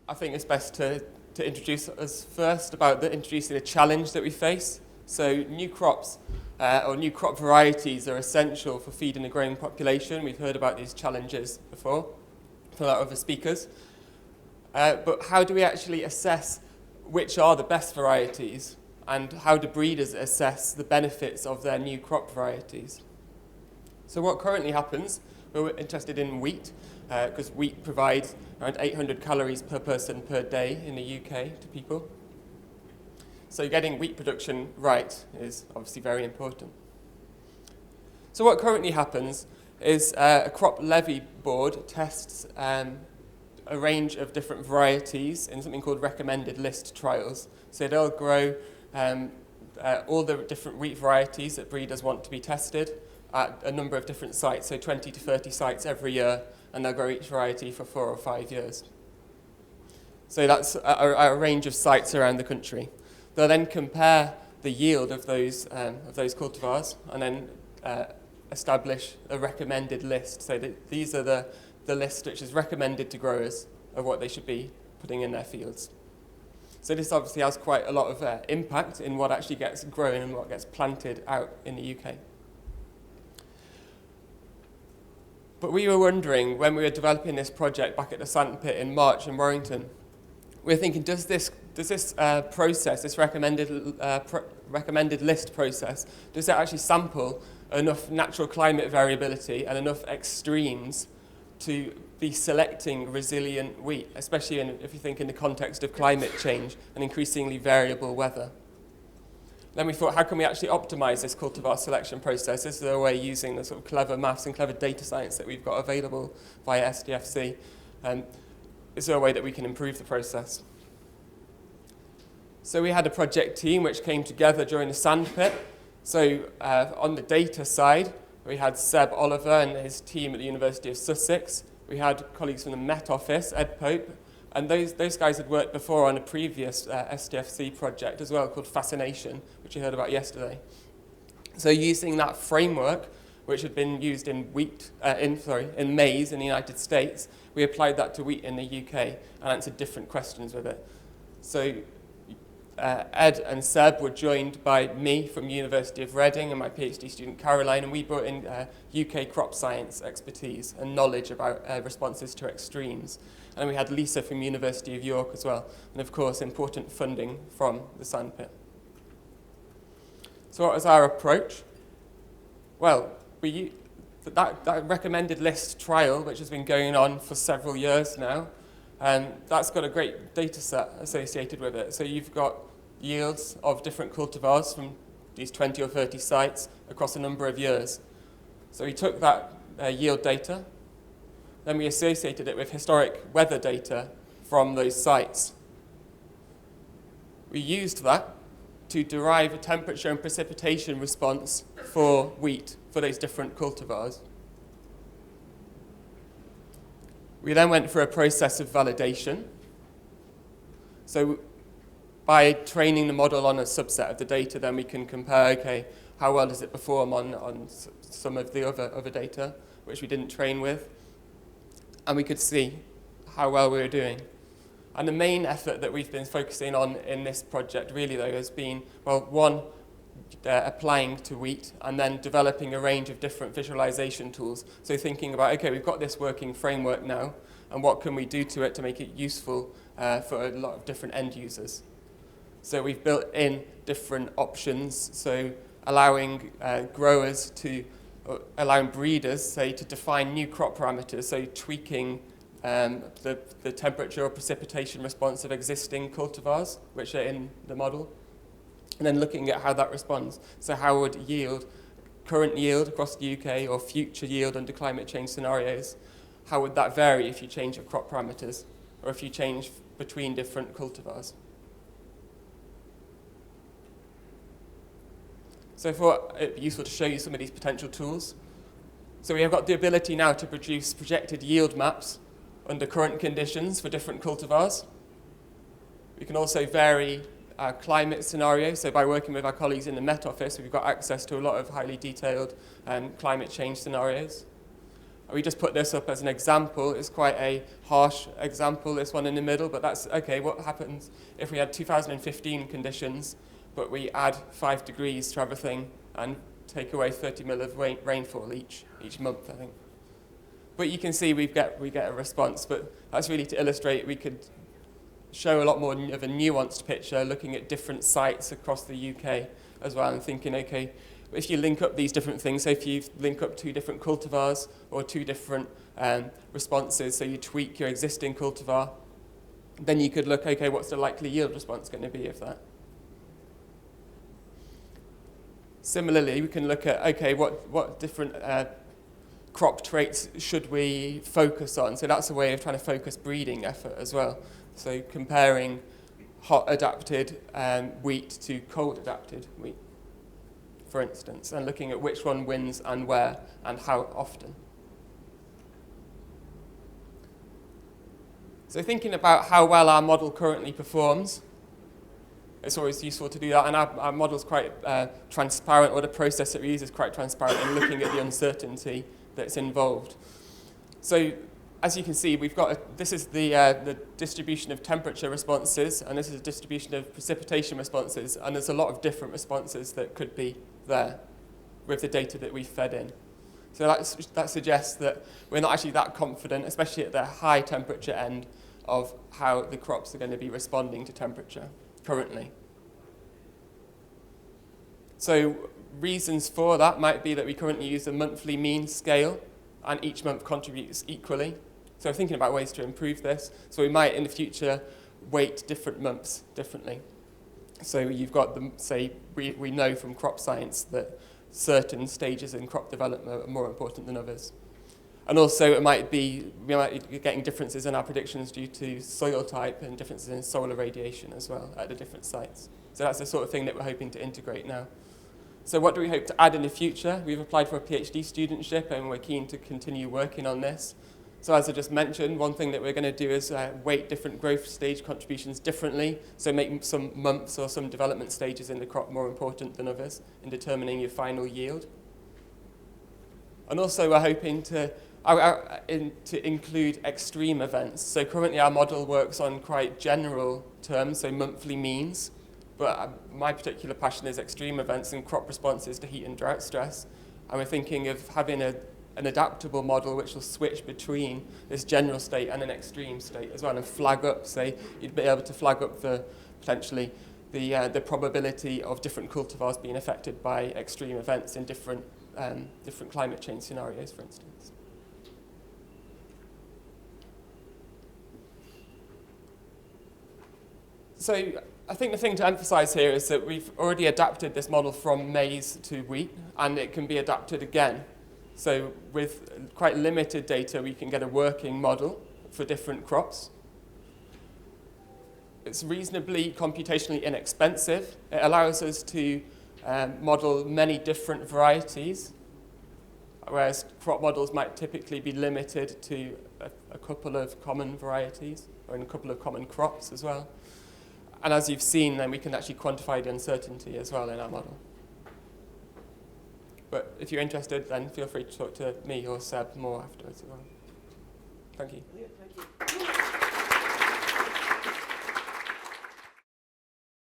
I think it's best to introduce us first about introducing the challenge that we face. So new crops or new crop varieties are essential for feeding a growing population. We've heard about these challenges before from our other speakers. But how do we actually assess which are the best varieties, and how do breeders assess the benefits of their new crop varieties? So what currently happens, we're interested in wheat, because wheat provides around 800 calories per person per day in the UK to people. So getting wheat production right is obviously very important. So what currently happens is a crop levy board tests a range of different varieties in something called recommended list trials. So they'll grow all the different wheat varieties that breeders want to be tested at a number of different sites, so 20 to 30 sites every year, and they'll grow each variety for 4 or 5 years. So that's a range of sites around the country. They'll then compare the yield of those cultivars and then establish a recommended list. So that these are the list which is recommended to growers of what they should be putting in their fields. So this obviously has quite a lot of impact in what actually gets grown and what gets planted out in the UK. But we were wondering, when we were developing this project back at the Sandpit in March in Warrington, we were thinking, does this process, this recommended list process, does it actually sample enough natural climate variability and enough extremes to be selecting resilient wheat, especially if you think in the context of climate change and increasingly variable weather? Then we thought, how can we actually optimize this cultivar selection process? This is a way using the sort of clever maths and clever data science that we've got available via SDFC. Is there a way that we can improve the process? So we had a project team which came together during the Sandpit. So on the data side, we had Seb Oliver and his team at the University of Sussex. We had colleagues from the Met Office, Ed Pope, and those guys had worked before on a previous SDFC project as well called Fascination, which you heard about yesterday. So using that framework, which had been used in in maize in the United States, we applied that to wheat in the UK and answered different questions with it. So Ed and Seb were joined by me from University of Reading and my PhD student Caroline, and we brought in UK crop science expertise and knowledge about responses to extremes. And then we had Lisa from University of York as well, and of course important funding from the Sandpit. So what was our approach? Well, that recommended list trial, which has been going on for several years now, that's got a great data set associated with it. So you've got yields of different cultivars from these 20 or 30 sites across a number of years. So we took that yield data, then we associated it with historic weather data from those sites. We used that to derive a temperature and precipitation response for wheat for those different cultivars. We then went through a process of validation. So by training the model on a subset of the data, then we can compare, okay, how well does it perform on some of the other data, which we didn't train with, and we could see how well we were doing. And the main effort that we've been focusing on in this project really, though, has been, well, one, applying to wheat and then developing a range of different visualization tools. So thinking about, okay, we've got this working framework now, and what can we do to it to make it useful for a lot of different end users? So we've built in different options, so allowing allowing breeders, say, to define new crop parameters, so tweaking the temperature or precipitation response of existing cultivars, which are in the model, and then looking at how that responds. So how would current yield across the UK or future yield under climate change scenarios, how would that vary if you change your crop parameters or if you change between different cultivars? So I thought it'd be useful to show you some of these potential tools. So we have got the ability now to produce projected yield maps under current conditions for different cultivars. We can also vary climate scenarios. So by working with our colleagues in the Met Office, we've got access to a lot of highly detailed climate change scenarios. We just put this up as an example. It's quite a harsh example, this one in the middle, but that's okay. What happens if we had 2015 conditions, but we add 5 degrees to everything and take away 30 mil of rainfall each month, I think. But you can see we get a response, but that's really to illustrate we could show a lot more of a nuanced picture looking at different sites across the UK as well and thinking, okay, if you link up these different things, so if you link up 2 different cultivars or 2 different responses, so you tweak your existing cultivar, then you could look, okay, what's the likely yield response going to be of that? Similarly, we can look at, okay, what different crop traits should we focus on? So that's a way of trying to focus breeding effort as well. So comparing hot adapted wheat to cold adapted wheat, for instance, and looking at which one wins and where and how often. So thinking about how well our model currently performs, it's always useful to do that, and our model's quite transparent, or the process that we use is quite transparent in looking at the uncertainty that's involved. So as you can see, this is the distribution of temperature responses, and this is a distribution of precipitation responses, and there's a lot of different responses that could be there with the data that we fed in. So that suggests that we're not actually that confident, especially at the high temperature end, of how the crops are going to be responding to temperature currently. So reasons for that might be that we currently use a monthly mean scale, and each month contributes equally. So thinking about ways to improve this. So we might in the future weight different months differently. So you've got them, say, we know from crop science that certain stages in crop development are more important than others. And also we might be getting differences in our predictions due to soil type and differences in solar radiation as well at the different sites. So that's the sort of thing that we're hoping to integrate now. So what do we hope to add in the future? We've applied for a PhD studentship and we're keen to continue working on this. So as I just mentioned, one thing that we're going to do is weight different growth stage contributions differently, so make some months or some development stages in the crop more important than others in determining your final yield. And also we're hoping to include extreme events. So currently our model works on quite general terms, so monthly means, but my particular passion is extreme events and crop responses to heat and drought stress. And we're thinking of having an adaptable model which will switch between this general state and an extreme state as well, and flag up, say, you'd be able to flag up potentially the probability of different cultivars being affected by extreme events in different climate change scenarios, for instance. So I think the thing to emphasize here is that we've already adapted this model from maize to wheat, and it can be adapted again. So with quite limited data, we can get a working model for different crops. It's reasonably computationally inexpensive. It allows us to model many different varieties, whereas crop models might typically be limited to a couple of common varieties or in a couple of common crops as well. And as you've seen, then we can actually quantify the uncertainty as well in our model. But if you're interested, then feel free to talk to me or Seb more afterwards as well. Thank you. Yeah, thank you.